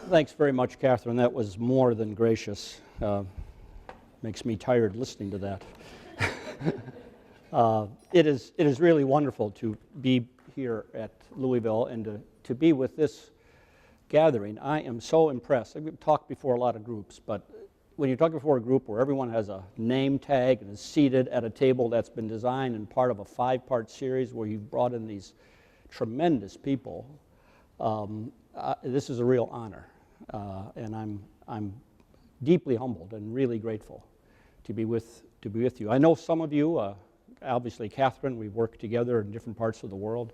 Thanks very much, Catherine. That was more than gracious. Makes me tired listening to that. It is really wonderful to be here at Louisville and to be with this gathering. I am so impressed. I've talked before a lot of groups, but when you're talking before a group where everyone has a name tag and is seated at a table that's been designed and part of a 5-part series where you've brought in these tremendous people, this is a real honor, and I'm deeply humbled and really grateful to be with you. I know some of you, obviously Catherine, we've worked together in different parts of the world,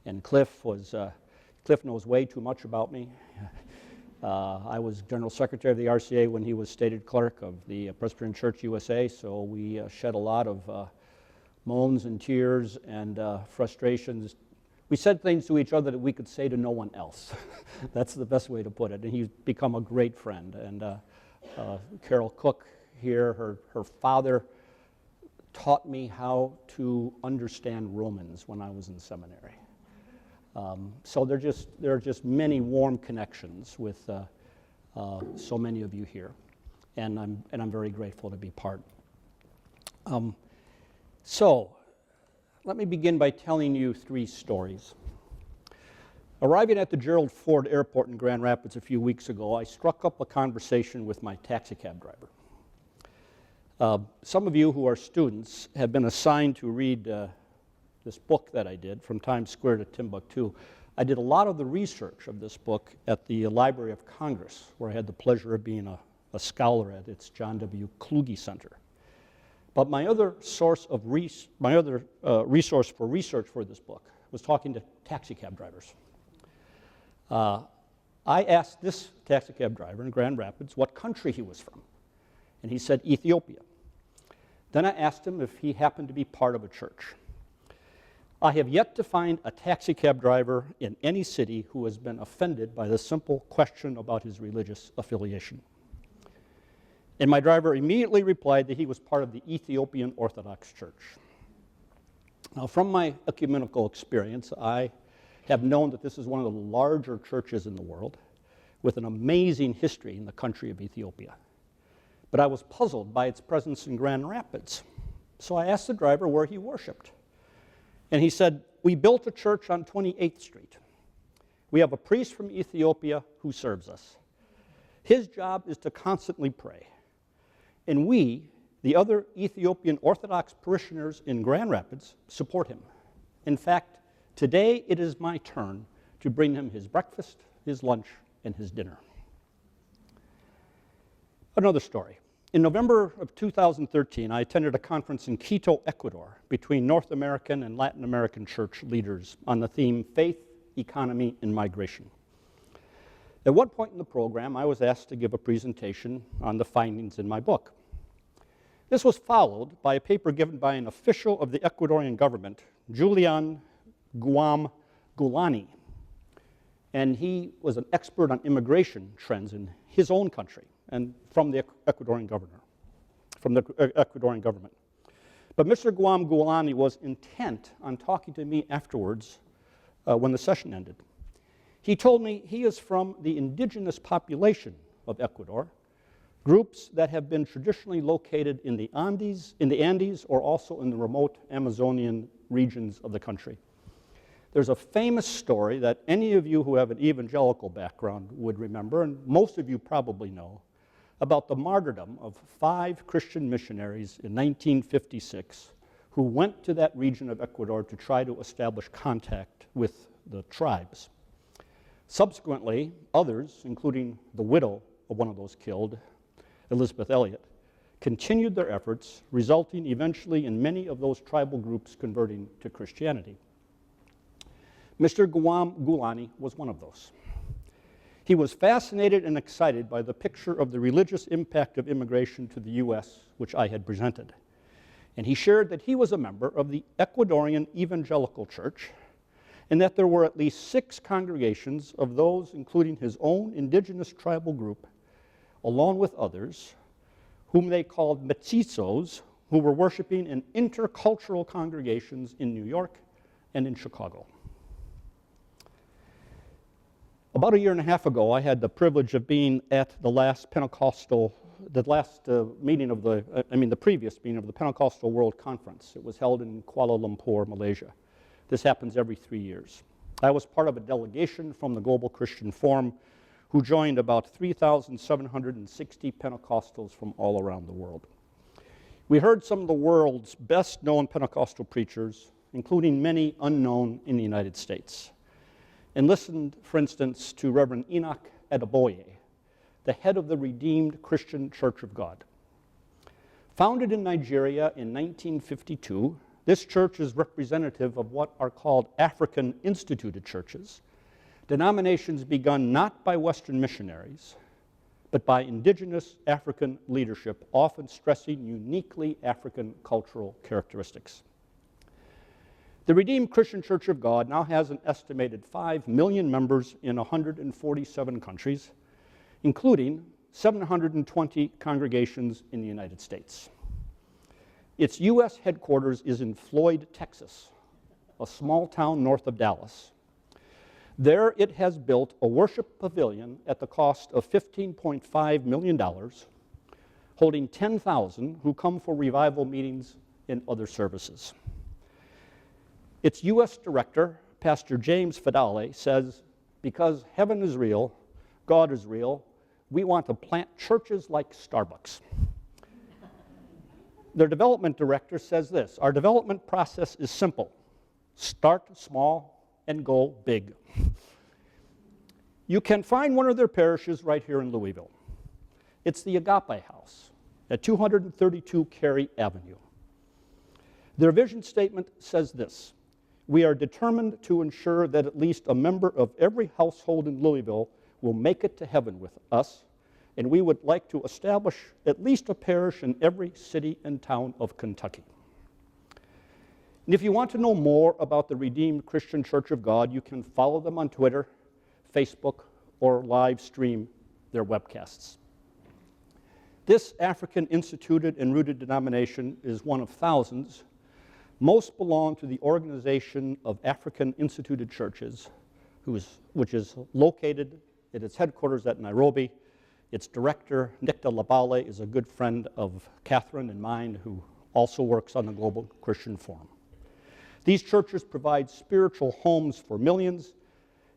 and Cliff knows way too much about me. I was General Secretary of the RCA when he was stated clerk of the Presbyterian Church USA, so we shed a lot of moans and tears and frustrations. We said things to each other that we could say to no one else. That's the best way to put it. And he's become a great friend. And Carol Cook here, her father taught me how to understand Romans when I was in seminary. So there are just many warm connections with so many of you here, and I'm very grateful to be part. So let me begin by telling you 3 stories. Arriving at the Gerald Ford Airport in Grand Rapids a few weeks ago, I struck up a conversation with my taxicab driver. Some of you who are students have been assigned to read this book that I did, From Times Square to Timbuktu. I did a lot of the research of this book at the Library of Congress, where I had the pleasure of being a scholar at its John W. Kluge Center. But my other resource for research for this book was talking to taxicab drivers. I asked this taxicab driver in Grand Rapids what country he was from, and he said Ethiopia. Then I asked him if he happened to be part of a church. I have yet to find a taxicab driver in any city who has been offended by the simple question about his religious affiliation. And my driver immediately replied that he was part of the Ethiopian Orthodox Church. Now, from my ecumenical experience, I have known that this is one of the larger churches in the world with an amazing history in the country of Ethiopia. But I was puzzled by its presence in Grand Rapids. So I asked the driver where he worshiped. And he said, "We built a church on 28th Street. We have a priest from Ethiopia who serves us. His job is to constantly pray. And we, the other Ethiopian Orthodox parishioners in Grand Rapids, support him. In fact, today it is my turn to bring him his breakfast, his lunch, and his dinner." Another story. In November of 2013, I attended a conference in Quito, Ecuador, between North American and Latin American church leaders on the theme Faith, Economy, and Migration. At one point in the program, I was asked to give a presentation on the findings in my book. This was followed by a paper given by an official of the Ecuadorian government, Julian Guam-Gulani, and he was an expert on immigration trends in his own country and from the Ecuadorian government. But Mr. Guam-Gulani was intent on talking to me afterwards when the session ended. He told me he is from the indigenous population of Ecuador, groups that have been traditionally located in the Andes or also in the remote Amazonian regions of the country. There's a famous story that any of you who have an evangelical background would remember, and most of you probably know, about the martyrdom of 5 Christian missionaries in 1956 who went to that region of Ecuador to try to establish contact with the tribes. Subsequently, others, including the widow of one of those killed, Elizabeth Elliot, continued their efforts, resulting eventually in many of those tribal groups converting to Christianity. Mr. Guam-Gulani was one of those. He was fascinated and excited by the picture of the religious impact of immigration to the U.S., which I had presented. And he shared that he was a member of the Ecuadorian Evangelical Church, and that there were at least 6 congregations of those, including his own indigenous tribal group, along with others, whom they called mestizos, who were worshiping in intercultural congregations in New York and in Chicago. About a year and a half ago, I had the privilege of being at the previous meeting of the Pentecostal World Conference. It was held in Kuala Lumpur, Malaysia. This happens every 3 years. I was part of a delegation from the Global Christian Forum who joined about 3,760 Pentecostals from all around the world. We heard some of the world's best-known Pentecostal preachers, including many unknown in the United States, and listened, for instance, to Reverend Enoch Adeboye, the head of the Redeemed Christian Church of God. Founded in Nigeria in 1952, this church is representative of what are called African instituted churches, denominations begun not by Western missionaries, but by indigenous African leadership, often stressing uniquely African cultural characteristics. The Redeemed Christian Church of God now has an estimated 5 million members in 147 countries, including 720 congregations in the United States. Its U.S. headquarters is in Floyd, Texas, a small town north of Dallas. There it has built a worship pavilion at the cost of $15.5 million, holding 10,000 who come for revival meetings and other services. Its U.S. director, Pastor James Fadale, says, "Because heaven is real, God is real, we want to plant churches like Starbucks." Their development director says this: "Our development process is simple. Start small and go big." You can find one of their parishes right here in Louisville. It's the Agape House at 232 Cary Avenue. Their vision statement says this: "We are determined to ensure that at least a member of every household in Louisville will make it to heaven with us, and we would like to establish at least a parish in every city and town of Kentucky." And if you want to know more about the Redeemed Christian Church of God, you can follow them on Twitter, Facebook, or live stream their webcasts. This African instituted and rooted denomination is one of thousands. Most belong to the Organization of African Instituted Churches, which is located at its headquarters at Nairobi. Its director, Nicta Labale, is a good friend of Catherine and mine, who also works on the Global Christian Forum. These churches provide spiritual homes for millions,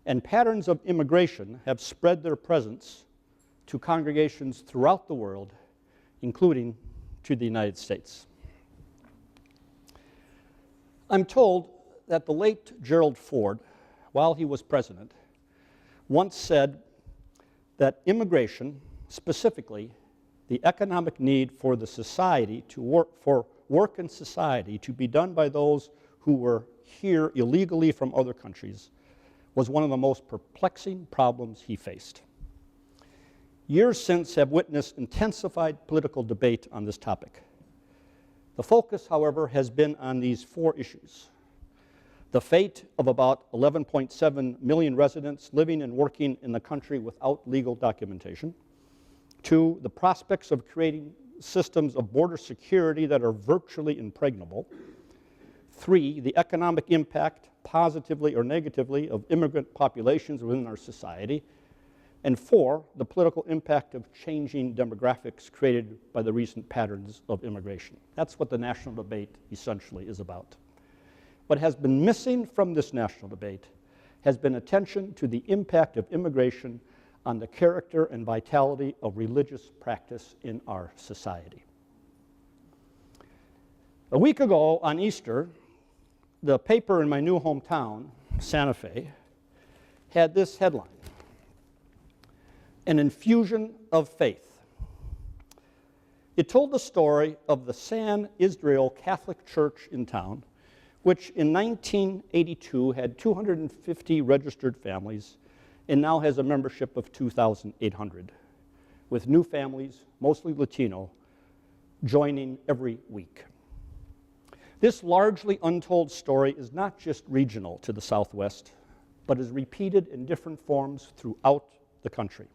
and patterns of immigration have spread their presence to congregations throughout the world, including to the United States. I'm told that the late Gerald Ford, while he was president, once said that immigration, specifically the economic need for the society to work in society to be done by those who were here illegally from other countries, was one of the most perplexing problems he faced. Years since have witnessed intensified political debate on this topic. The focus, however, has been on these 4 issues: the fate of about 11.7 million residents living and working in the country without legal documentation; 2, the prospects of creating systems of border security that are virtually impregnable; 3, the economic impact, positively or negatively, of immigrant populations within our society; and 4, the political impact of changing demographics created by the recent patterns of immigration. That's what the national debate essentially is about. What has been missing from this national debate has been attention to the impact of immigration on the character and vitality of religious practice in our society. A week ago on Easter, the paper in my new hometown, Santa Fe, had this headline: "An Infusion of Faith." It told the story of the San Israel Catholic Church in town, which in 1982 had 250 registered families and now has a membership of 2,800, with new families, mostly Latino, joining every week. This largely untold story is not just regional to the Southwest, but is repeated in different forms throughout the country.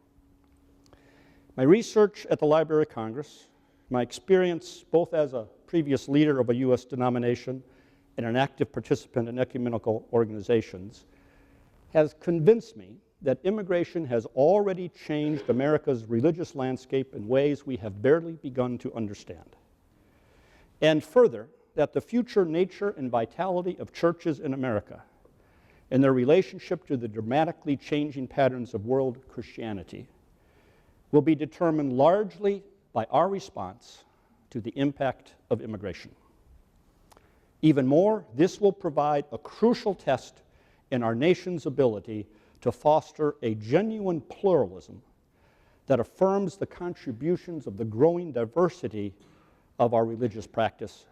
My research at the Library of Congress, my experience both as a previous leader of a U.S. denomination and an active participant in ecumenical organizations, has convinced me that immigration has already changed America's religious landscape in ways we have barely begun to understand. And further, that the future nature and vitality of churches in America and their relationship to the dramatically changing patterns of world Christianity will be determined largely by our response to the impact of immigration. Even more, this will provide a crucial test in our nation's ability to foster a genuine pluralism that affirms the contributions of the growing diversity of our religious practice,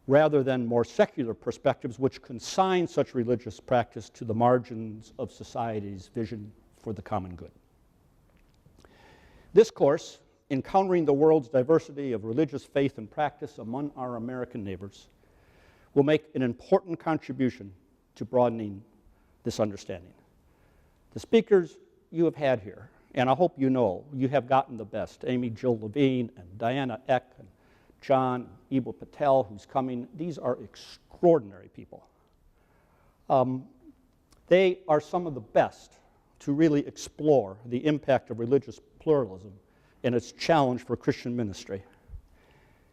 rather than more secular perspectives which consign such religious practice to the margins of society's vision for the common good. This course, Encountering the World's Diversity of Religious Faith and Practice Among Our American Neighbors, will make an important contribution to broadening this understanding. The speakers you have had here, and I hope you know, you have gotten the best. Amy Jill Levine and Diana Eck and John Ebel Patel, who's coming. These are extraordinary people. They are some of the best to really explore the impact of religious pluralism and its challenge for Christian ministry.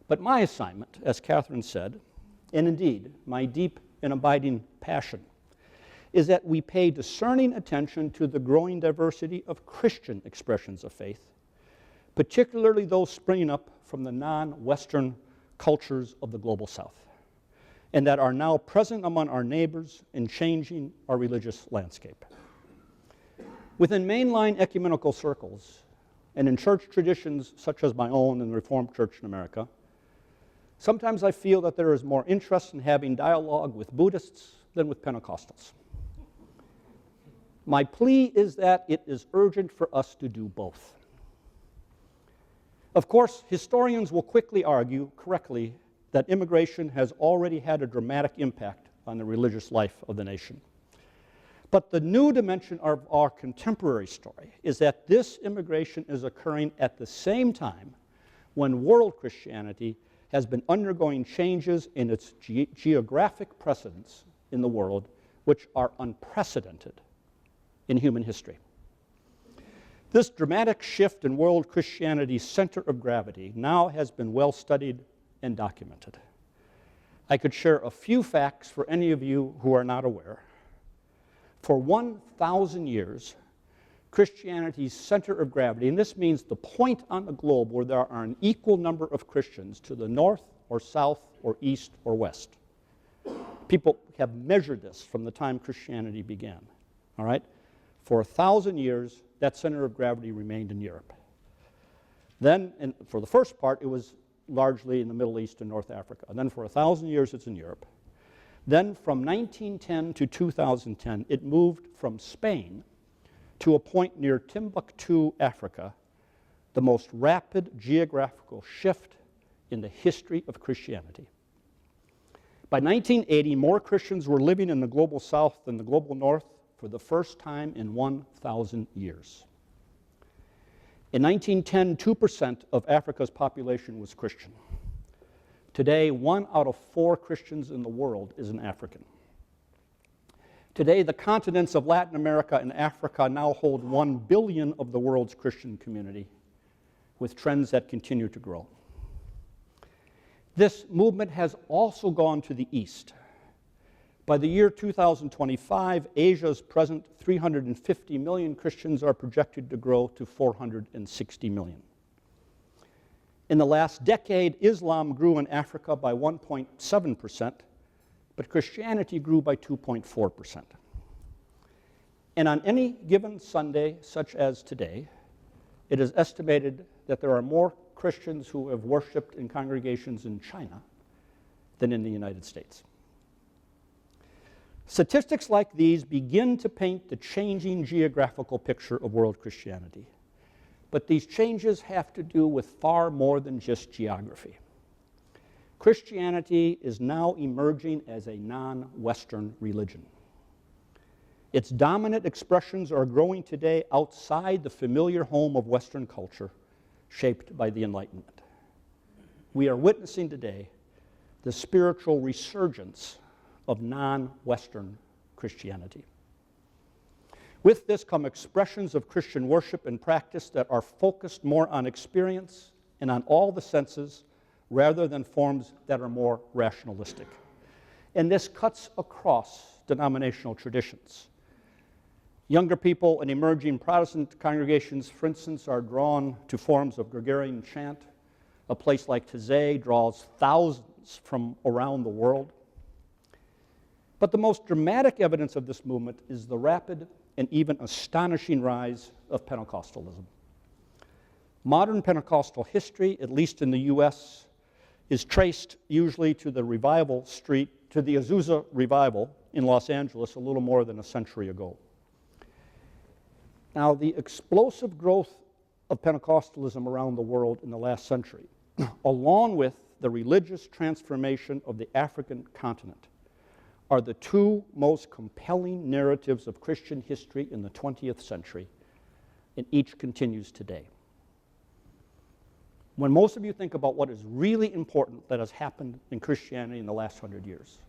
But my assignment, as Catherine said, and indeed my deep and abiding passion, is that we pay discerning attention to the growing diversity of Christian expressions of faith, particularly those springing up from the non-Western cultures of the global South, and that are now present among our neighbors and changing our religious landscape. Within mainline ecumenical circles, and in church traditions such as my own in the Reformed Church in America, sometimes I feel that there is more interest in having dialogue with Buddhists than with Pentecostals. My plea is that it is urgent for us to do both. Of course, historians will quickly argue, correctly, that immigration has already had a dramatic impact on the religious life of the nation. But the new dimension of our contemporary story is that this immigration is occurring at the same time when world Christianity has been undergoing changes in its geographic precedence in the world, which are unprecedented in human history. This dramatic shift in world Christianity's center of gravity now has been well studied and documented. I could share a few facts for any of you who are not aware. For 1,000 years, Christianity's center of gravity, and this means the point on the globe where there are an equal number of Christians to the north or south or east or west. People have measured this from the time Christianity began, all right? For 1,000 years, that center of gravity remained in Europe. Then, and for the first part, it was largely in the Middle East and North Africa. And then for 1,000 years, it's in Europe. Then from 1910 to 2010, it moved from Spain to a point near Timbuktu, Africa, the most rapid geographical shift in the history of Christianity. By 1980, more Christians were living in the global South than the global North for the first time in 1,000 years. In 1910, 2% of Africa's population was Christian. Today, 1 out of 4 Christians in the world is an African. Today, the continents of Latin America and Africa now hold 1 billion of the world's Christian community, with trends that continue to grow. This movement has also gone to the east. By the year 2025, Asia's present 350 million Christians are projected to grow to 460 million. In the last decade, Islam grew in Africa by 1.7%, but Christianity grew by 2.4%. And on any given Sunday, such as today, it is estimated that there are more Christians who have worshiped in congregations in China than in the United States. Statistics like these begin to paint the changing geographical picture of world Christianity. But these changes have to do with far more than just geography. Christianity is now emerging as a non-Western religion. Its dominant expressions are growing today outside the familiar home of Western culture, shaped by the Enlightenment. We are witnessing today the spiritual resurgence of non-Western Christianity. With this come expressions of Christian worship and practice that are focused more on experience and on all the senses rather than forms that are more rationalistic. And this cuts across denominational traditions. Younger people in emerging Protestant congregations, for instance, are drawn to forms of Gregorian chant. A place like Taizé draws thousands from around the world. But the most dramatic evidence of this movement is the rapid and even astonishing rise of Pentecostalism. Modern Pentecostal history, at least in the U.S., is traced usually to the Azusa revival in Los Angeles a little more than a century ago. Now, the explosive growth of Pentecostalism around the world in the last century, along with the religious transformation of the African continent, are the two most compelling narratives of Christian history in the 20th century, and each continues today. When most of you think about what is really important that has happened in Christianity in the last 100 years,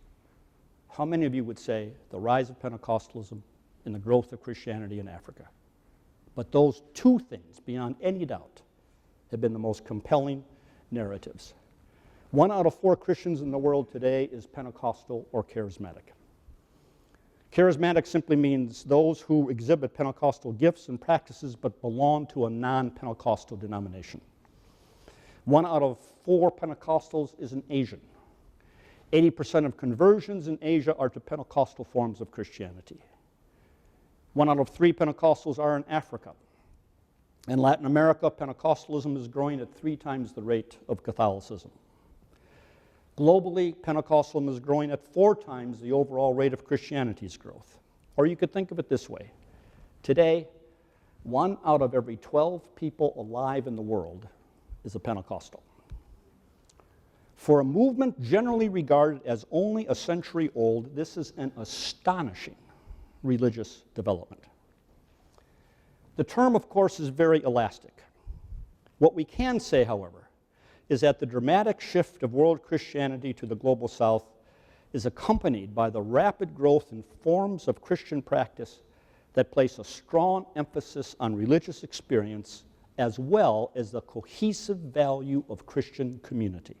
how many of you would say the rise of Pentecostalism and the growth of Christianity in Africa? But those two things, beyond any doubt, have been the most compelling narratives. 1 out of 4 Christians in the world today is Pentecostal or charismatic. Charismatic simply means those who exhibit Pentecostal gifts and practices but belong to a non-Pentecostal denomination. 1 out of 4 Pentecostals is an Asian. 80% of conversions in Asia are to Pentecostal forms of Christianity. 1 out of 3 Pentecostals are in Africa. In Latin America, Pentecostalism is growing at 3 times the rate of Catholicism. Globally, Pentecostalism is growing at 4 times the overall rate of Christianity's growth. Or you could think of it this way. Today, 1 out of every 12 people alive in the world is a Pentecostal. For a movement generally regarded as only a century old, this is an astonishing religious development. The term, of course, is very elastic. What we can say, however, is that the dramatic shift of world Christianity to the global South is accompanied by the rapid growth in forms of Christian practice that place a strong emphasis on religious experience as well as the cohesive value of Christian community.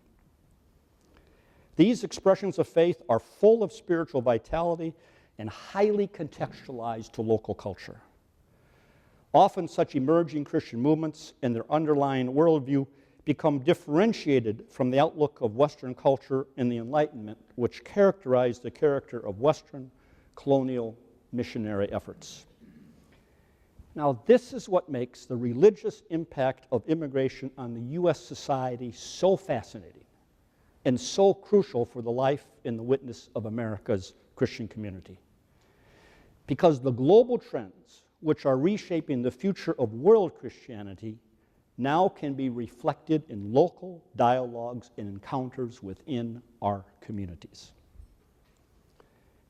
These expressions of faith are full of spiritual vitality and highly contextualized to local culture. Often such emerging Christian movements and their underlying worldview become differentiated from the outlook of Western culture and the Enlightenment, which characterized the character of Western colonial missionary efforts. Now, this is what makes the religious impact of immigration on the U.S. society so fascinating and so crucial for the life and the witness of America's Christian community. Because the global trends which are reshaping the future of world Christianity now can be reflected in local dialogues and encounters within our communities.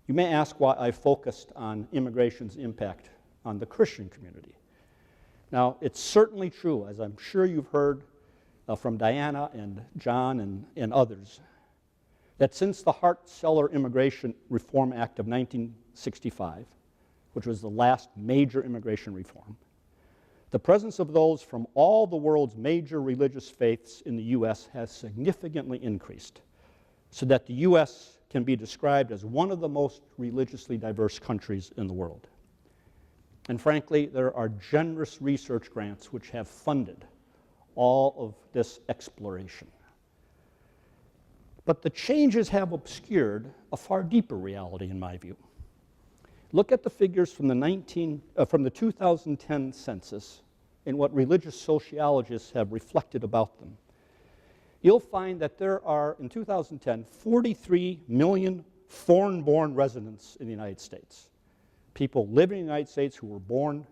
You may ask why I focused on immigration's impact on the Christian community. Now, it's certainly true, as I'm sure you've heard from Diana and John and others, that since the Hart-Celler Immigration Reform Act of 1965, which was the last major immigration reform, the presence of those from all the world's major religious faiths in the U.S. has significantly increased, so that the U.S. can be described as one of the most religiously diverse countries in the world. And frankly, there are generous research grants which have funded all of this exploration. But the changes have obscured a far deeper reality, in my view. Look at the figures from the 2010 census and what religious sociologists have reflected about them. You'll find that there are, in 2010, 43 million foreign-born residents in the United States. People living in the United States who were born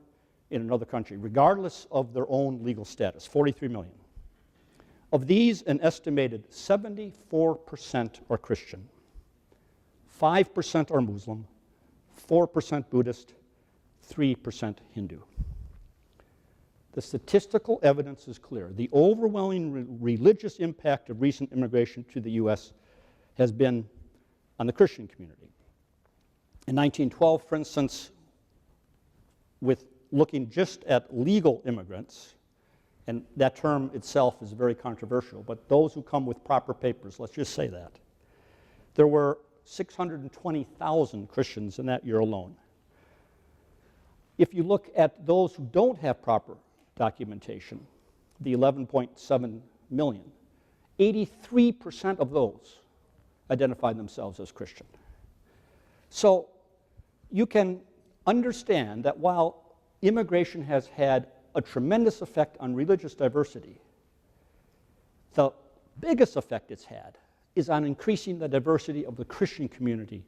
in another country, regardless of their own legal status, 43 million. Of these, an estimated 74% are Christian, 5% are Muslim, 4% Buddhist, 3% Hindu. The statistical evidence is clear. The overwhelming religious impact of recent immigration to the U.S. has been on the Christian community. In 1912, for instance, with looking just at legal immigrants, and that term itself is very controversial, but those who come with proper papers, let's just say that, there were 620,000 Christians in that year alone. If you look at those who don't have proper documentation, the 11.7 million, 83% of those identified themselves as Christian. So you can understand that while immigration has had a tremendous effect on religious diversity, the biggest effect it's had is on increasing the diversity of the Christian community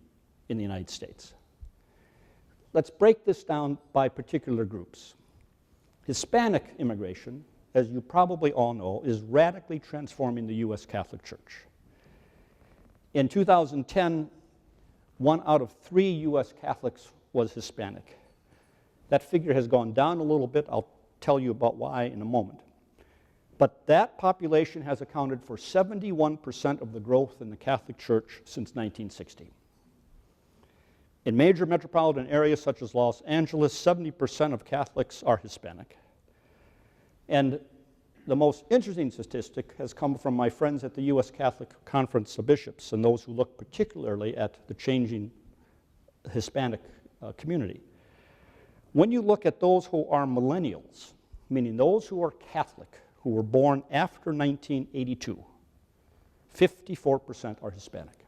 in the United States. Let's break this down by particular groups. Hispanic immigration, as you probably all know, is radically transforming the U.S. Catholic Church. In 2010, 1 out of 3 U.S. Catholics was Hispanic. That figure has gone down a little bit. I'll tell you about why in a moment. But that population has accounted for 71% of the growth in the Catholic Church since 1960. In major metropolitan areas such as Los Angeles, 70% of Catholics are Hispanic. And the most interesting statistic has come from my friends at the U.S. Catholic Conference of Bishops and those who look particularly at the changing Hispanic community. When you look at those who are millennials, meaning those who are Catholic, who were born after 1982, 54% are Hispanic.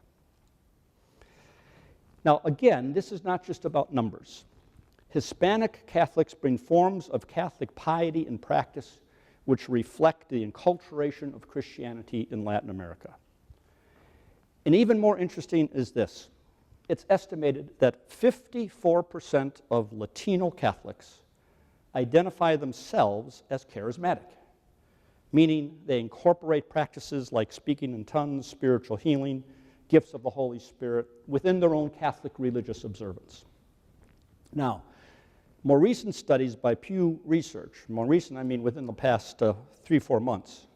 Now, again, this is not just about numbers. Hispanic Catholics bring forms of Catholic piety and practice which reflect the enculturation of Christianity in Latin America. And even more interesting is this. It's estimated that 54% of Latino Catholics identify themselves as charismatic, meaning they incorporate practices like speaking in tongues, spiritual healing, gifts of the Holy Spirit within their own Catholic religious observance. Now, more recent studies by Pew Research, more recent I mean within the past 3-4 months,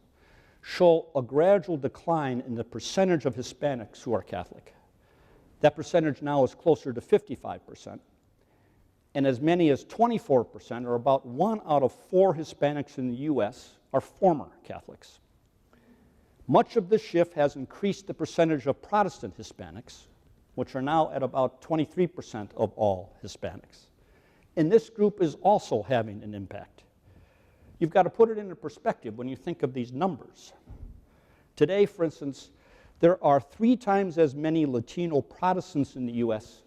show a gradual decline in the percentage of Hispanics who are Catholic. That percentage now is closer to 55%, and as many as 24%, or about 1 out of 4 Hispanics in the U.S., are former Catholics. Much of this shift has increased the percentage of Protestant Hispanics, which are now at about 23% of all Hispanics. And this group is also having an impact. You've got to put it into perspective when you think of these numbers. Today, for instance, there are 3 times as many Latino Protestants in the U.S.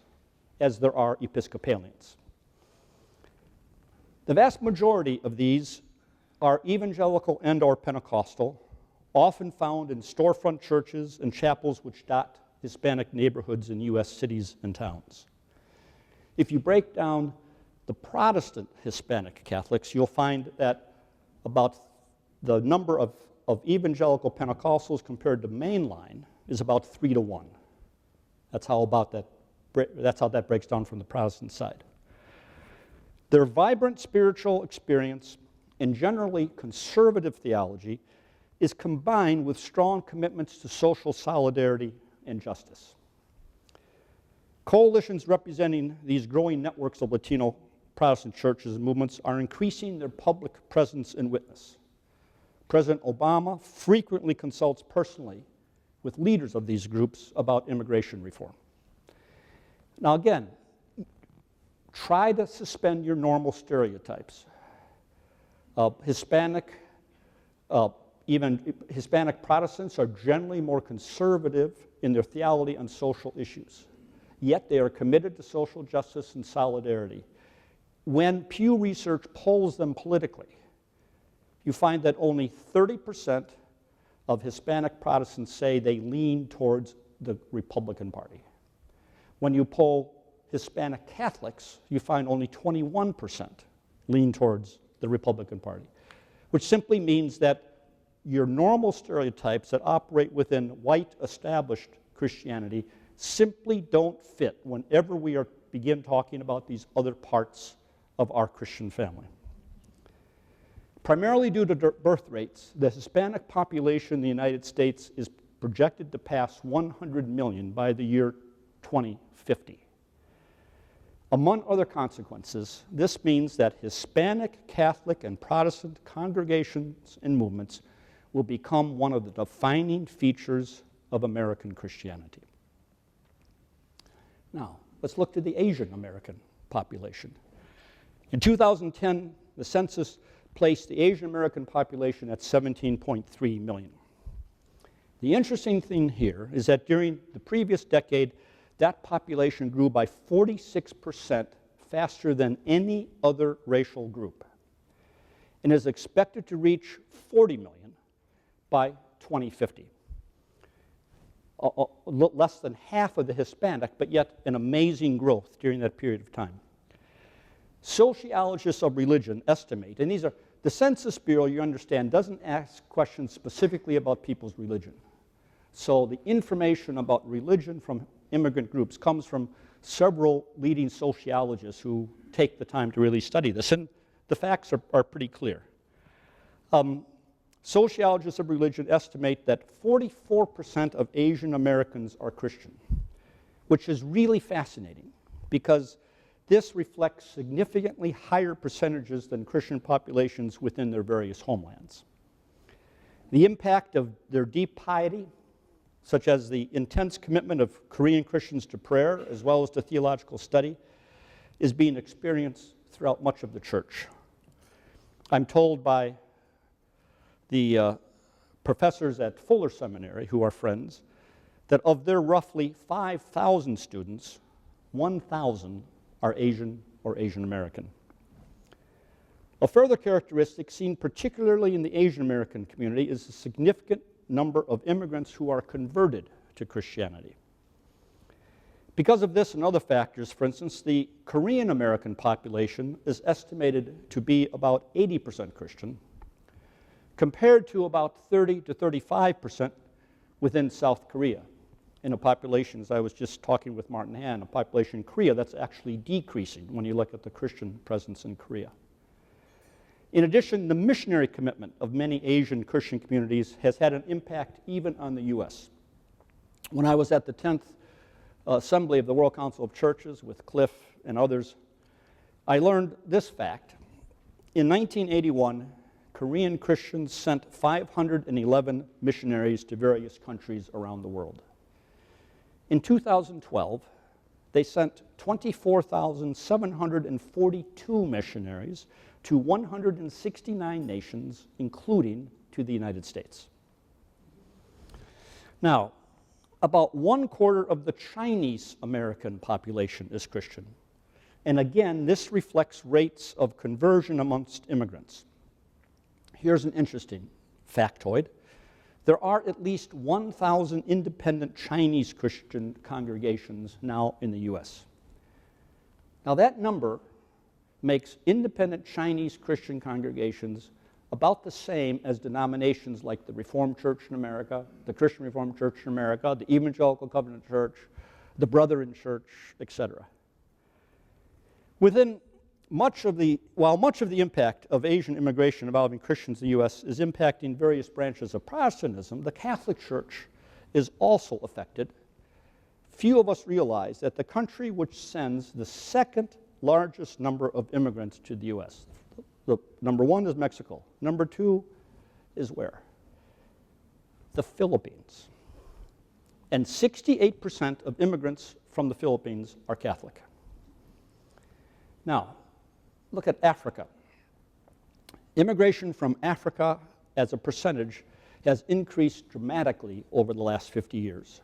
as there are Episcopalians. The vast majority of these are evangelical and or Pentecostal, often found in storefront churches and chapels which dot Hispanic neighborhoods in U.S. cities and towns. If you break down the Protestant Hispanic Catholics, you'll find that about the number of evangelical Pentecostals compared to mainline is about 3 to 1. That's how that breaks down from the Protestant side. Their vibrant spiritual experience and generally conservative theology is combined with strong commitments to social solidarity and justice. Coalitions representing these growing networks of Latino Protestant churches and movements are increasing their public presence and witness. President Obama frequently consults personally with leaders of these groups about immigration reform. Now again, try to suspend your normal stereotypes. Even Hispanic Protestants are generally more conservative in their theology on social issues, yet they are committed to social justice and solidarity. When Pew Research polls them politically, you find that only 30% of Hispanic Protestants say they lean towards the Republican Party. When you poll Hispanic Catholics, you find only 21% lean towards the Republican Party, which simply means that your normal stereotypes that operate within white established Christianity simply don't fit whenever we begin talking about these other parts of our Christian family. Primarily due to birth rates, the Hispanic population in the United States is projected to pass 100 million by the year 2050. Among other consequences, this means that Hispanic, Catholic, and Protestant congregations and movements will become one of the defining features of American Christianity. Now, let's look to the Asian American population. In 2010, the census placed the Asian American population at 17.3 million. The interesting thing here is that during the previous decade, that population grew by 46% faster than any other racial group, and is expected to reach 40 million by 2050. Less than half of the Hispanic, but yet an amazing growth during that period of time. Sociologists of religion estimate, and these are, the Census Bureau, you understand, doesn't ask questions specifically about people's religion. So the information about religion from immigrant groups comes from several leading sociologists who take the time to really study this, and the facts are pretty clear. Sociologists of religion estimate that 44% of Asian Americans are Christian, which is really fascinating because this reflects significantly higher percentages than Christian populations within their various homelands. The impact of their deep piety, such as the intense commitment of Korean Christians to prayer as well as to theological study, is being experienced throughout much of the church. I'm told by the professors at Fuller Seminary, who are friends, that of their roughly 5,000 students, 1,000 are Asian or Asian American. A further characteristic seen particularly in the Asian American community is the significant number of immigrants who are converted to Christianity. Because of this and other factors, for instance, the Korean American population is estimated to be about 80% Christian, compared to about 30 to 35% within South Korea. In a population, as I was just talking with Martin Hann, a population in Korea that's actually decreasing when you look at the Christian presence in Korea. In addition, the missionary commitment of many Asian Christian communities has had an impact even on the U.S. When I was at the 10th Assembly of the World Council of Churches with Cliff and others, I learned this fact. In 1981, Korean Christians sent 511 missionaries to various countries around the world. In 2012, they sent 24,742 missionaries to 169 nations, including to the United States. Now, about 1/4 of the Chinese American population is Christian. And again, this reflects rates of conversion amongst immigrants. Here's an interesting factoid. There are at least 1,000 independent Chinese Christian congregations now in the U.S. Now that number makes independent Chinese Christian congregations about the same as denominations like the Reformed Church in America, the Christian Reformed Church in America, the Evangelical Covenant Church, the Brethren Church, etc. While much of the impact of Asian immigration involving Christians in the U.S. is impacting various branches of Protestantism, the Catholic Church is also affected. Few of us realize that the country which sends the second largest number of immigrants to the U.S., the number one is Mexico. Number two is where? The Philippines. And 68% of immigrants from the Philippines are Catholic. Now, look at Africa. Immigration from Africa as a percentage has increased dramatically over the last 50 years.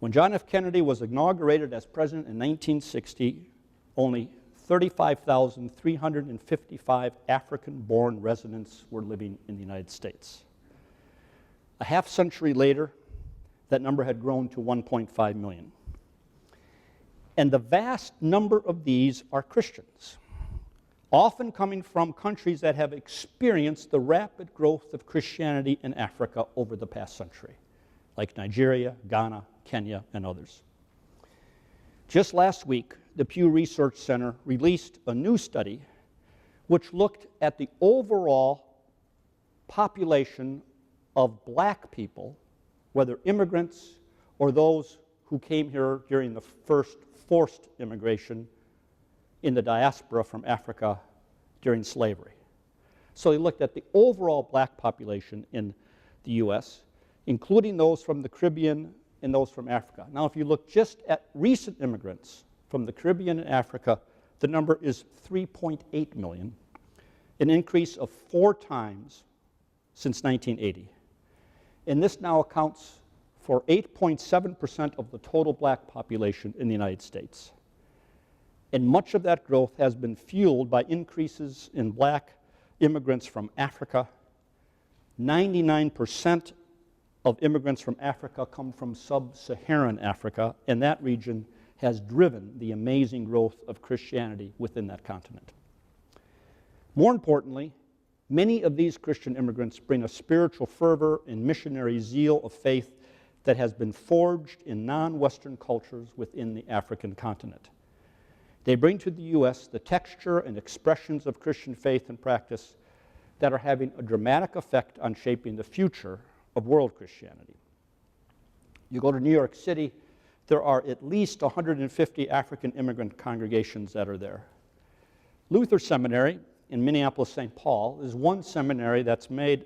When John F. Kennedy was inaugurated as president in 1960, only 35,355 African-born residents were living in the United States. A half century later, that number had grown to 1.5 million. And the vast number of these are Christians, often coming from countries that have experienced the rapid growth of Christianity in Africa over the past century, like Nigeria, Ghana, Kenya, and others. Just last week, the Pew Research Center released a new study which looked at the overall population of black people, whether immigrants or those who came here during the first forced immigration in the diaspora from Africa during slavery. So they looked at the overall black population in the U.S., including those from the Caribbean and those from Africa. Now, if you look just at recent immigrants from the Caribbean and Africa, the number is 3.8 million, an increase of 4 times since 1980. And this now accounts for 8.7% of the total black population in the United States. And much of that growth has been fueled by increases in black immigrants from Africa. 99% of immigrants from Africa come from sub-Saharan Africa, and that region has driven the amazing growth of Christianity within that continent. More importantly, many of these Christian immigrants bring a spiritual fervor and missionary zeal of faith that has been forged in non-Western cultures within the African continent. They bring to the U.S. the texture and expressions of Christian faith and practice that are having a dramatic effect on shaping the future of world Christianity. You go to New York City, there are at least 150 African immigrant congregations that are there. Luther Seminary in Minneapolis-St. Paul is one seminary that's made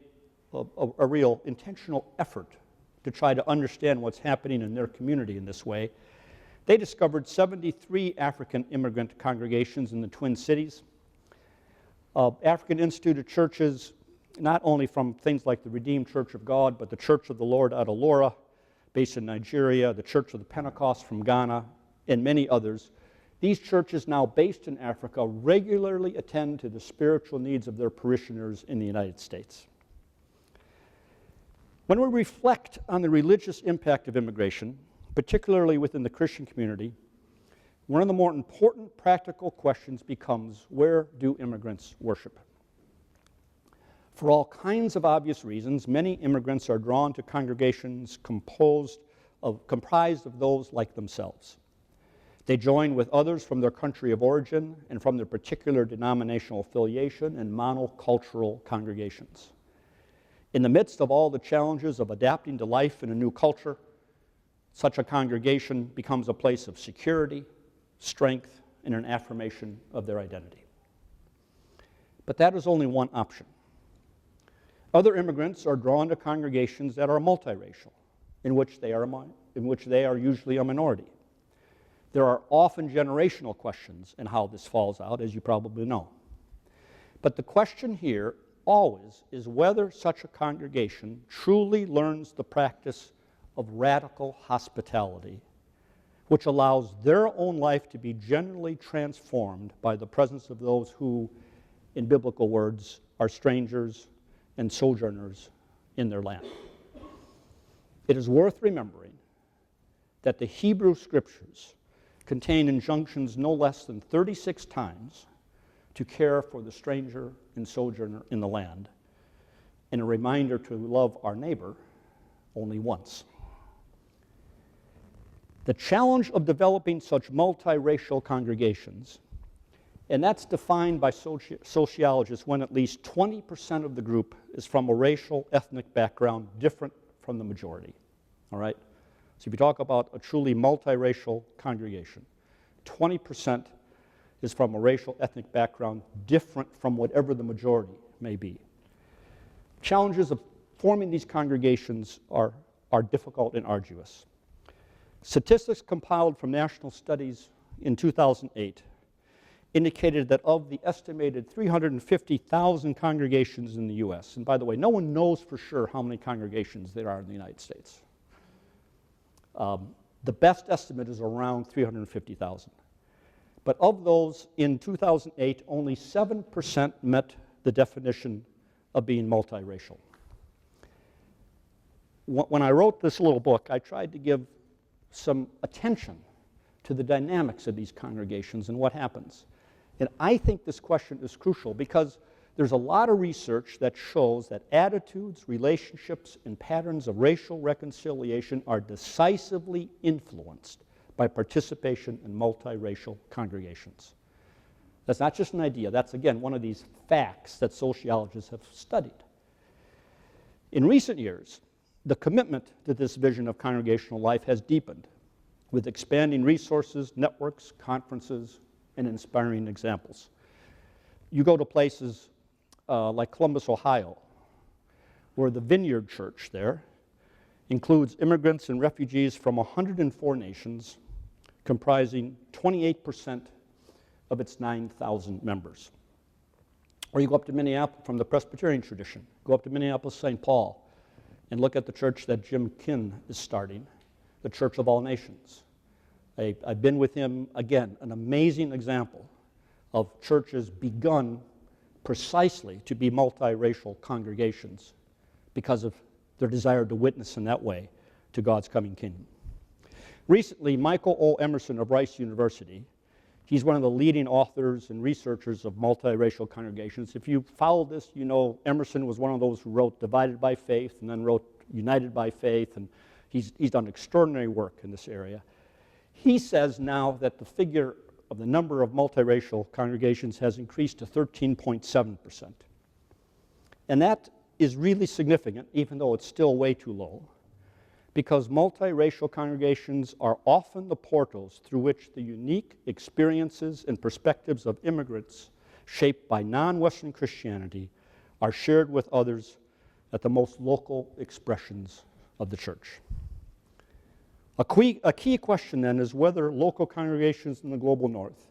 a real intentional effort to try to understand what's happening in their community in this way. They discovered 73 African immigrant congregations in the Twin Cities. African Instituted churches, not only from things like the Redeemed Church of God, but the Church of the Lord out of Lora, based in Nigeria, the Church of the Pentecost from Ghana, and many others. These churches, now based in Africa, regularly attend to the spiritual needs of their parishioners in the United States. When we reflect on the religious impact of immigration, particularly within the Christian community, one of the more important practical questions becomes, where do immigrants worship? For all kinds of obvious reasons, many immigrants are drawn to congregations comprised of those like themselves. They join with others from their country of origin and from their particular denominational affiliation in monocultural congregations. In the midst of all the challenges of adapting to life in a new culture, such a congregation becomes a place of security, strength, and an affirmation of their identity. But that is only one option. Other immigrants are drawn to congregations that are multiracial, in which they are usually a minority. There are often generational questions in how this falls out, as you probably know. But the question here always is whether such a congregation truly learns the practice of radical hospitality, which allows their own life to be genuinely transformed by the presence of those who, in biblical words, are strangers and sojourners in their land. It is worth remembering that the Hebrew Scriptures contain injunctions no less than 36 times to care for the stranger and sojourner in the land, and a reminder to love our neighbor only once. The challenge of developing such multiracial congregations, and that's defined by sociologists when at least 20% of the group is from a racial, ethnic background different from the majority, all right? So if you talk about a truly multiracial congregation, 20% is from a racial, ethnic background different from whatever the majority may be. Challenges of forming these congregations are difficult and arduous. Statistics compiled from national studies in 2008 indicated that of the estimated 350,000 congregations in the U.S., and by the way, no one knows for sure how many congregations there are in the United States. The best estimate is around 350,000. But of those in 2008, only 7% met the definition of being multiracial. When I wrote this little book, I tried to give some attention to the dynamics of these congregations and what happens. And I think this question is crucial because there's a lot of research that shows that attitudes, relationships, and patterns of racial reconciliation are decisively influenced by participation in multiracial congregations. That's not just an idea. That's, again, one of these facts that sociologists have studied. In recent years, the commitment to this vision of congregational life has deepened with expanding resources, networks, conferences, and inspiring examples. You go to places like Columbus, Ohio, where the Vineyard Church there includes immigrants and refugees from 104 nations, comprising 28% of its 9,000 members. Or you go up to Minneapolis from the Presbyterian tradition, go up to Minneapolis, St. Paul, and look at the church that Jim Kinn is starting, the Church of All Nations. I've been with him, again, an amazing example of churches begun precisely to be multiracial congregations because of their desire to witness in that way to God's coming kingdom. Recently, Michael O. Emerson of Rice University, he's one of the leading authors and researchers of multiracial congregations. If you follow this, you know Emerson was one of those who wrote Divided by Faith and then wrote United by Faith, and he's done extraordinary work in this area. He says now that the figure of the number of multiracial congregations has increased to 13.7%. And that is really significant, even though it's still way too low, because multiracial congregations are often the portals through which the unique experiences and perspectives of immigrants shaped by non-Western Christianity are shared with others at the most local expressions of the church. A key question then is whether local congregations in the global north,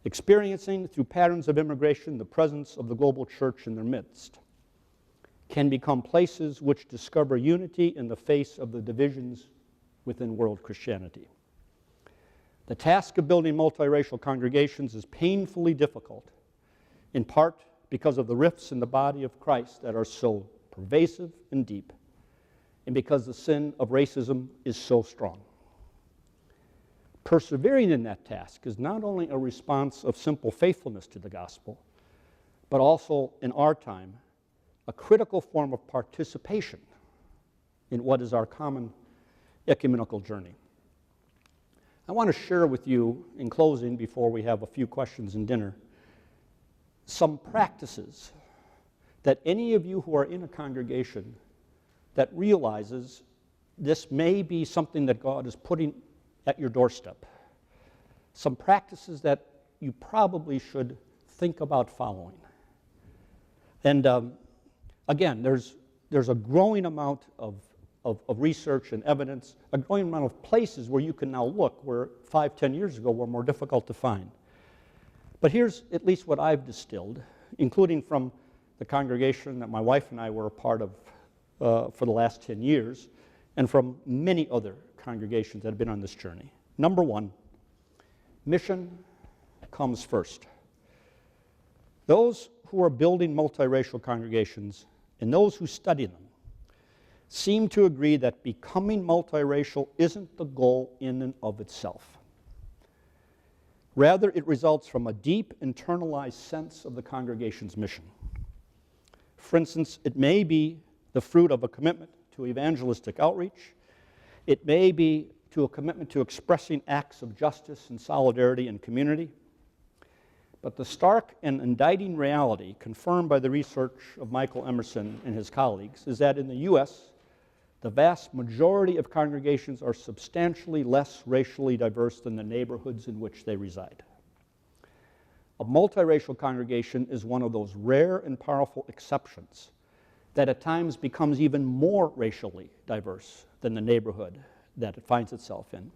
experiencing through patterns of immigration the presence of the global church in their midst, can become places which discover unity in the face of the divisions within world Christianity. The task of building multiracial congregations is painfully difficult, in part because of the rifts in the body of Christ that are so pervasive and deep, and because the sin of racism is so strong. Persevering in that task is not only a response of simple faithfulness to the gospel, but also, in our time, a critical form of participation in what is our common ecumenical journey. I want to share with you, in closing, before we have a few questions and dinner, some practices that any of you who are in a congregation that realizes this may be something that God is putting at your doorstep. Some practices that you probably should think about following. And again, there's a growing amount of research and evidence, a growing amount of places where you can now look where 5-10 years ago were more difficult to find. But here's at least what I've distilled, including from the congregation that my wife and I were a part of for the last 10 years, and from many other congregations that have been on this journey. Number one, mission comes first. Those who are building multiracial congregations and those who study them seem to agree that becoming multiracial isn't the goal in and of itself. Rather, it results from a deep internalized sense of the congregation's mission. For instance, it may be the fruit of a commitment to evangelistic outreach. It may be to a commitment to expressing acts of justice and solidarity in community. But the stark and indicting reality, confirmed by the research of Michael Emerson and his colleagues, is that in the U.S., the vast majority of congregations are substantially less racially diverse than the neighborhoods in which they reside. A multiracial congregation is one of those rare and powerful exceptions that at times becomes even more racially diverse than the neighborhood that it finds itself in.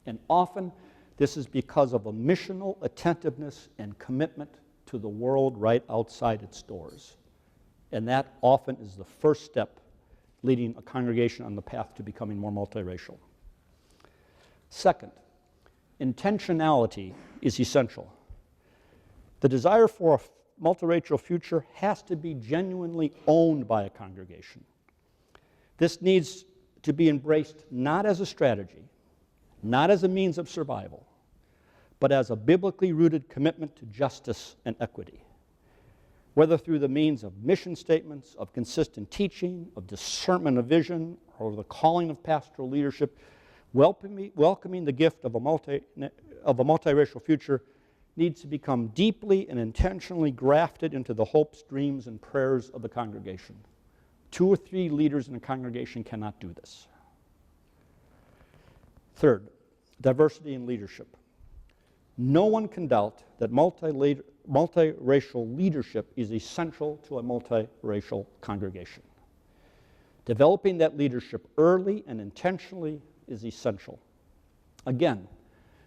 And often, this is because of a missional attentiveness and commitment to the world right outside its doors. And that often is the first step leading a congregation on the path to becoming more multiracial. Second, intentionality is essential. The desire for a multiracial future has to be genuinely owned by a congregation. This needs to be embraced not as a strategy, not as a means of survival, but as a biblically rooted commitment to justice and equity, whether through the means of mission statements, of consistent teaching, of discernment of vision, or the calling of pastoral leadership. Welcoming the gift of a multiracial future needs to become deeply and intentionally grafted into the hopes, dreams, and prayers of the congregation. 2 or 3 leaders in a congregation cannot do this. Third, diversity in leadership. no one can doubt that multiracial leadership is essential to a multiracial congregation. Developing that leadership early and intentionally is essential. Again,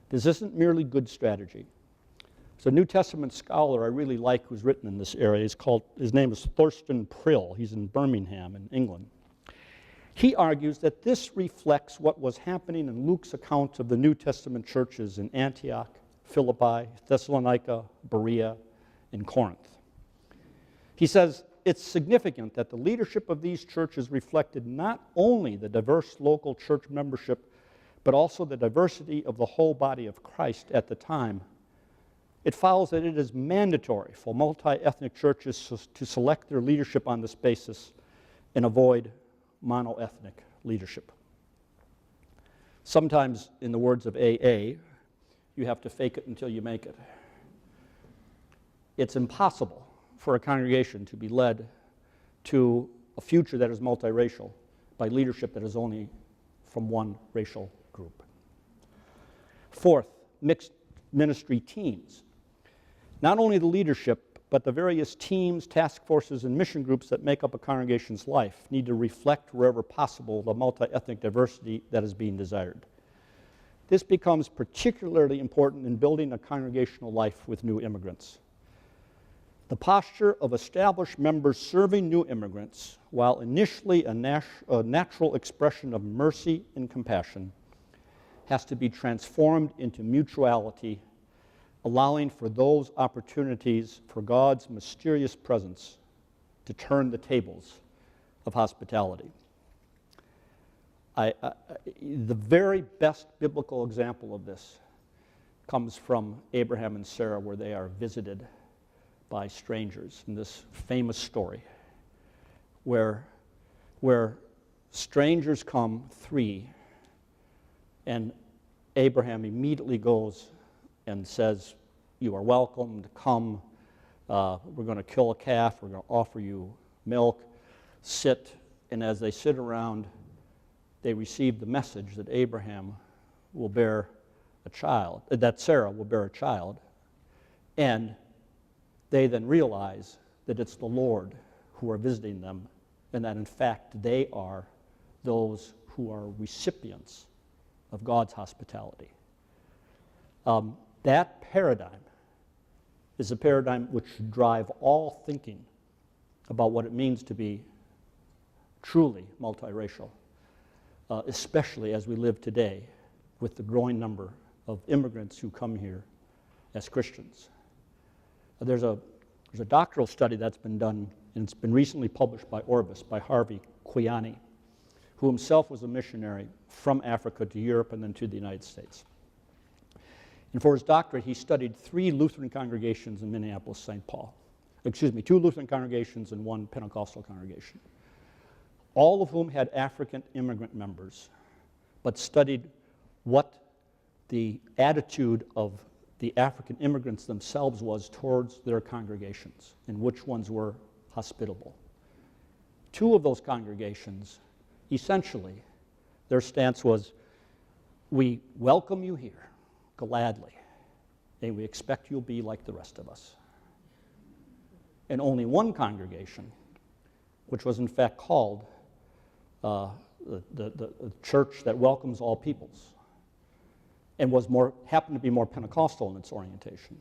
this isn't merely good strategy. There's a New Testament scholar I really like who's written in this area. His name is Thorsten Prill. He's in Birmingham in England. He argues that this reflects what was happening in Luke's account of the New Testament churches in Antioch, Philippi, Thessalonica, Berea, and Corinth. He says it's significant that the leadership of these churches reflected not only the diverse local church membership, but also the diversity of the whole body of Christ at the time. It follows that it is mandatory for multi-ethnic churches to select their leadership on this basis and avoid monoethnic leadership. Sometimes, in the words of AA, you have to fake it until you make it. It's impossible for a congregation to be led to a future that is multiracial by leadership that is only from one racial group. Fourth, mixed ministry teams. Not only the leadership, but the various teams, task forces, and mission groups that make up a congregation's life need to reflect, wherever possible, the multi-ethnic diversity that is being desired. This becomes particularly important in building a congregational life with new immigrants. The posture of established members serving new immigrants, while initially a natural expression of mercy and compassion, has to be transformed into mutuality, allowing for those opportunities for God's mysterious presence to turn the tables of hospitality. The very best biblical example of this comes from Abraham and Sarah, where they are visited by strangers in this famous story where strangers come, three, and Abraham immediately goes and says, "You are welcome to come. We're going to kill a calf. We're going to offer you milk. Sit." And as they sit around, they receive the message that Abraham will bear a child, that Sarah will bear a child. And they then realize that it's the Lord who are visiting them, and that in fact they are those who are recipients of God's hospitality. That paradigm is a paradigm which should drive all thinking about what it means to be truly multiracial, especially as we live today with the growing number of immigrants who come here as Christians. There's a doctoral study that's been done, and it's been recently published by Orbis, by Harvey Quiani, who himself was a missionary from Africa to Europe and then to the United States. And for his doctorate, he studied 3 Lutheran congregations in Minneapolis, St. Paul. 2 Lutheran congregations and 1 Pentecostal congregation, all of whom had African immigrant members, but studied what the attitude of the African immigrants themselves was towards their congregations and which ones were hospitable. 2 of those congregations, essentially, their stance was, "We welcome you here gladly, and we expect you'll be like the rest of us." And only 1 congregation, which was in fact called the church that welcomes all peoples, and happened to be more Pentecostal in its orientation.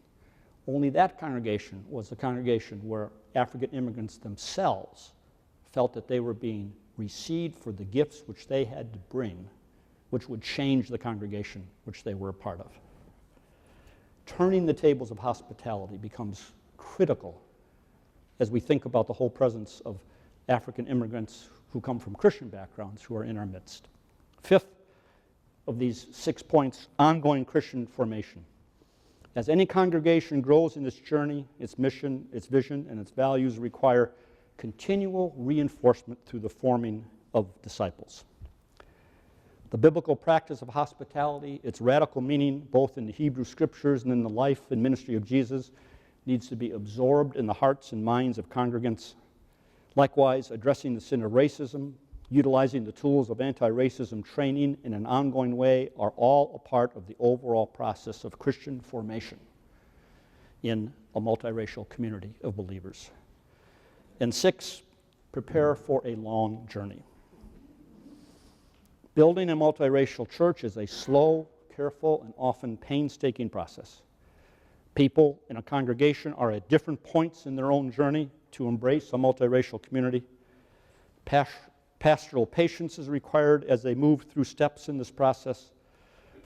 Only that congregation was the congregation where African immigrants themselves felt that they were being received for the gifts which they had to bring, which would change the congregation which they were a part of. Turning the tables of hospitality becomes critical as we think about the whole presence of African immigrants who come from Christian backgrounds who are in our midst. 5th of these 6 points, ongoing Christian formation. As any congregation grows in its journey, its mission, its vision, and its values require continual reinforcement through the forming of disciples. The biblical practice of hospitality, its radical meaning both in the Hebrew Scriptures and in the life and ministry of Jesus, needs to be absorbed in the hearts and minds of congregants. Likewise, addressing the sin of racism, utilizing the tools of anti-racism training in an ongoing way are all a part of the overall process of Christian formation in a multiracial community of believers. And 6, prepare for a long journey. Building a multiracial church is a slow, careful, and often painstaking process. People in a congregation are at different points in their own journey to embrace a multiracial community. Pastoral patience is required as they move through steps in this process.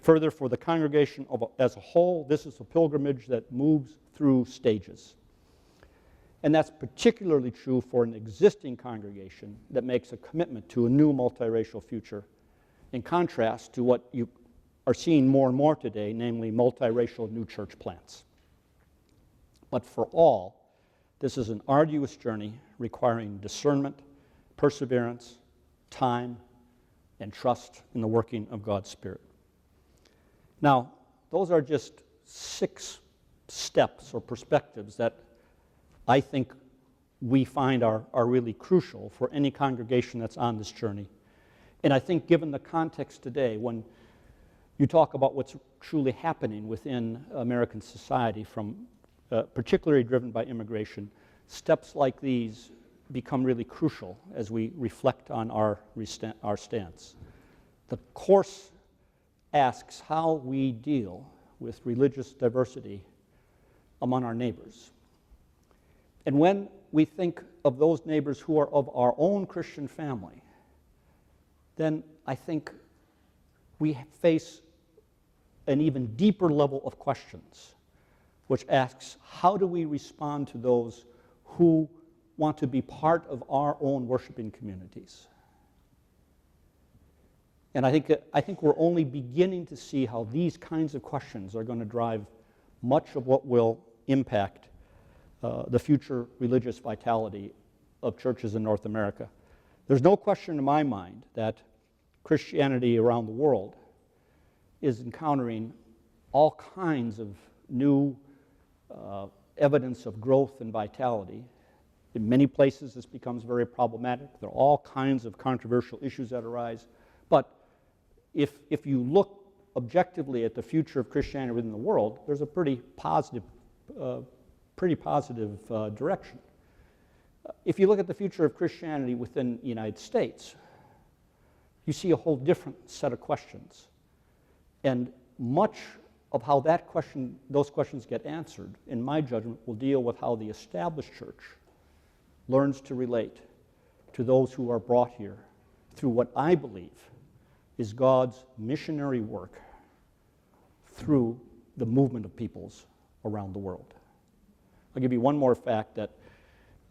Further, for the congregation as a whole, this is a pilgrimage that moves through stages. And that's particularly true for an existing congregation that makes a commitment to a new multiracial future, in contrast to what you are seeing more and more today, namely multiracial new church plants. But for all, this is an arduous journey requiring discernment, perseverance, time, and trust in the working of God's Spirit. Now, those are just 6 steps or perspectives that I think we find are really crucial for any congregation that's on this journey. And I think given the context today, when you talk about what's truly happening within American society, from particularly driven by immigration, steps like these become really crucial as we reflect on our stance. The course asks how we deal with religious diversity among our neighbors. And when we think of those neighbors who are of our own Christian family, then I think we face an even deeper level of questions, which asks, how do we respond to those who want to be part of our own worshiping communities? And I think we're only beginning to see how these kinds of questions are going to drive much of what will impact the future religious vitality of churches in North America. There's no question in my mind that Christianity around the world is encountering all kinds of new evidence of growth and vitality. In many places, this becomes very problematic. There are all kinds of controversial issues that arise. But if you look objectively at the future of Christianity within the world, there's a pretty positive direction. If you look at the future of Christianity within the United States, you see a whole different set of questions. And much of how those questions get answered, in my judgment, will deal with how the established church learns to relate to those who are brought here through what I believe is God's missionary work through the movement of peoples around the world. I'll give you one more fact that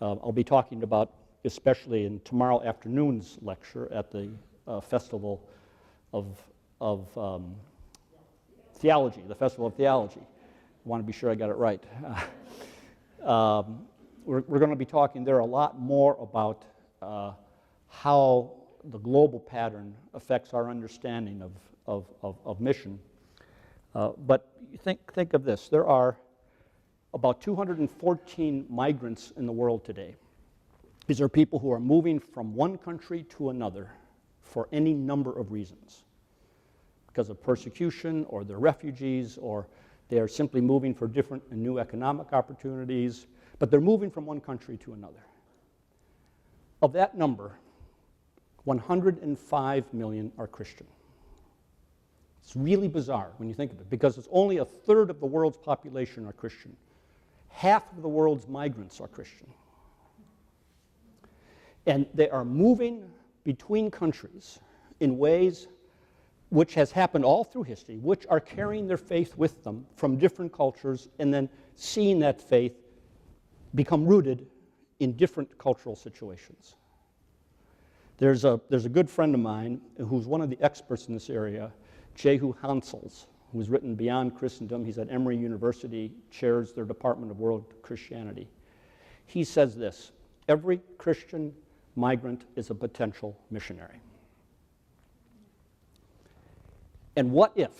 I'll be talking about, especially in tomorrow afternoon's lecture at the Festival of Theology, the Festival of Theology. I want to be sure I got it right. We're going to be talking there a lot more about how the global pattern affects our understanding of mission. But think of this. There are about 214 migrants in the world today. These are people who are moving from one country to another for any number of reasons. Because of persecution, or they're refugees, or they are simply moving for different and new economic opportunities, but they're moving from one country to another. Of that number, 105 million are Christian. It's really bizarre when you think of it, because it's only a third of the world's population are Christian. Half of the world's migrants are Christian. And they are moving between countries in ways which has happened all through history, which are carrying their faith with them from different cultures and then seeing that faith become rooted in different cultural situations. There's a good friend of mine who's one of the experts in this area, Jehu Hansels, who's written Beyond Christendom. He's at Emory University, chairs their Department of World Christianity. He says this: every Christian migrant is a potential missionary. And what if,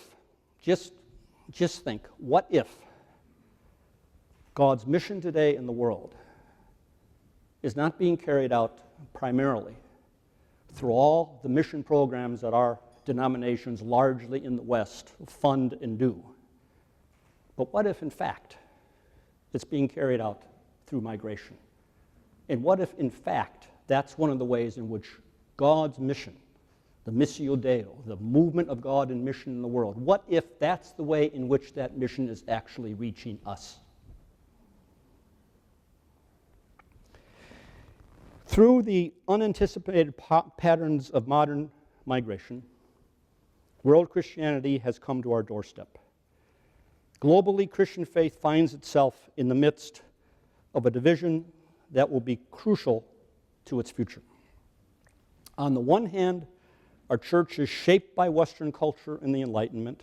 just think, what if God's mission today in the world is not being carried out primarily through all the mission programs that our denominations largely in the West fund and do. But what if, in fact, it's being carried out through migration? And what if, in fact, that's one of the ways in which God's mission, the Missio Dei, the movement of God in mission in the world, what if that's the way in which that mission is actually reaching us? Through the unanticipated patterns of modern migration, world Christianity has come to our doorstep. Globally, Christian faith finds itself in the midst of a division that will be crucial to its future. On the one hand, our church is shaped by Western culture and the Enlightenment,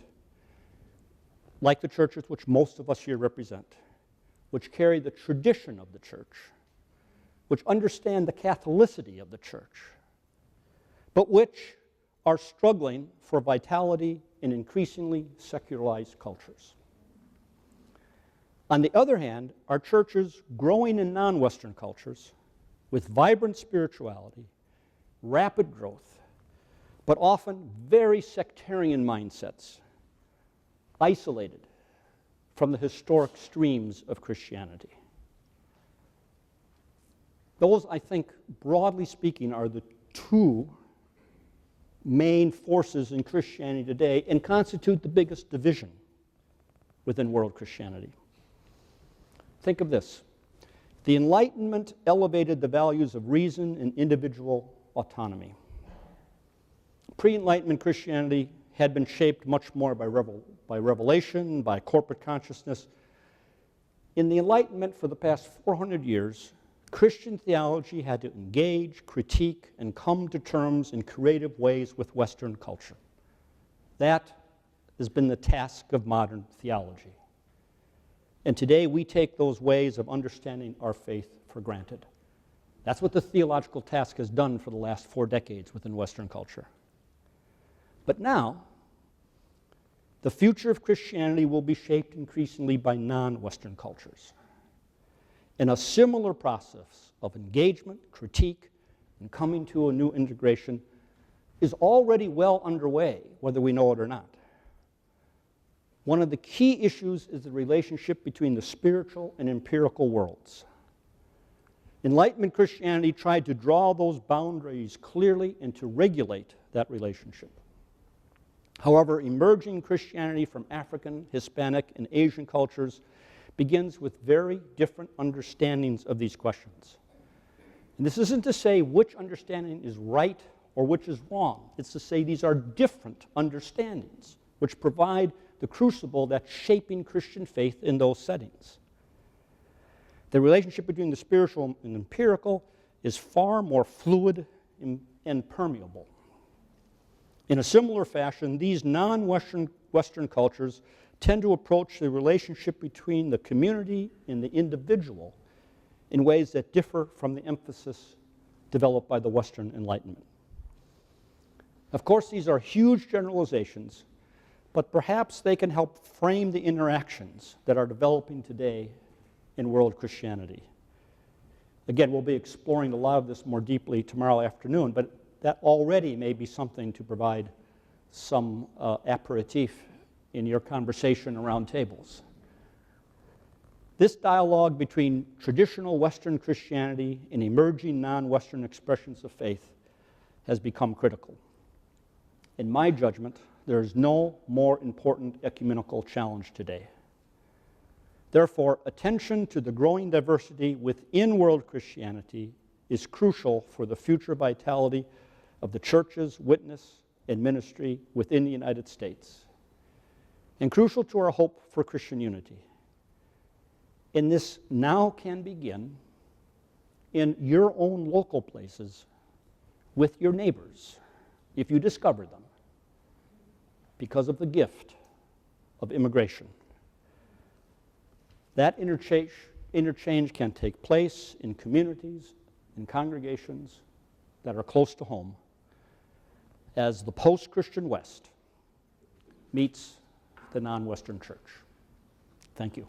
like the churches which most of us here represent, which carry the tradition of the church, which understand the Catholicity of the church, but which are struggling for vitality in increasingly secularized cultures. On the other hand, our churches growing in non-Western cultures with vibrant spirituality, rapid growth, but often very sectarian mindsets, isolated from the historic streams of Christianity. Those, I think, broadly speaking, are the two main forces in Christianity today and constitute the biggest division within world Christianity. Think of this. The Enlightenment elevated the values of reason and individual autonomy. Pre-Enlightenment Christianity had been shaped much more by revelation, by corporate consciousness. In the Enlightenment for the past 400 years, Christian theology had to engage, critique, and come to terms in creative ways with Western culture. That has been the task of modern theology. And today we take those ways of understanding our faith for granted. That's what the theological task has done for the last 4 decades within Western culture. But now, the future of Christianity will be shaped increasingly by non-Western cultures. And a similar process of engagement, critique, and coming to a new integration is already well underway, whether we know it or not. One of the key issues is the relationship between the spiritual and empirical worlds. Enlightenment Christianity tried to draw those boundaries clearly and to regulate that relationship. However, emerging Christianity from African, Hispanic, and Asian cultures begins with very different understandings of these questions. And this isn't to say which understanding is right or which is wrong. It's to say these are different understandings which provide the crucible that's shaping Christian faith in those settings. The relationship between the spiritual and empirical is far more fluid and permeable. In a similar fashion, these non-Western cultures tend to approach the relationship between the community and the individual in ways that differ from the emphasis developed by the Western Enlightenment. Of course, these are huge generalizations, but perhaps they can help frame the interactions that are developing today in world Christianity. Again, we'll be exploring a lot of this more deeply tomorrow afternoon, but that already may be something to provide some aperitif in your conversation around tables. This dialogue between traditional Western Christianity and emerging non-Western expressions of faith has become critical. In my judgment, there is no more important ecumenical challenge today. Therefore, attention to the growing diversity within world Christianity is crucial for the future vitality of the church's witness and ministry within the United States, and crucial to our hope for Christian unity. And this now can begin in your own local places with your neighbors, if you discover them, because of the gift of immigration. That interchange can take place in communities, in congregations that are close to home, as the post-Christian West meets the non-Western church. Thank you.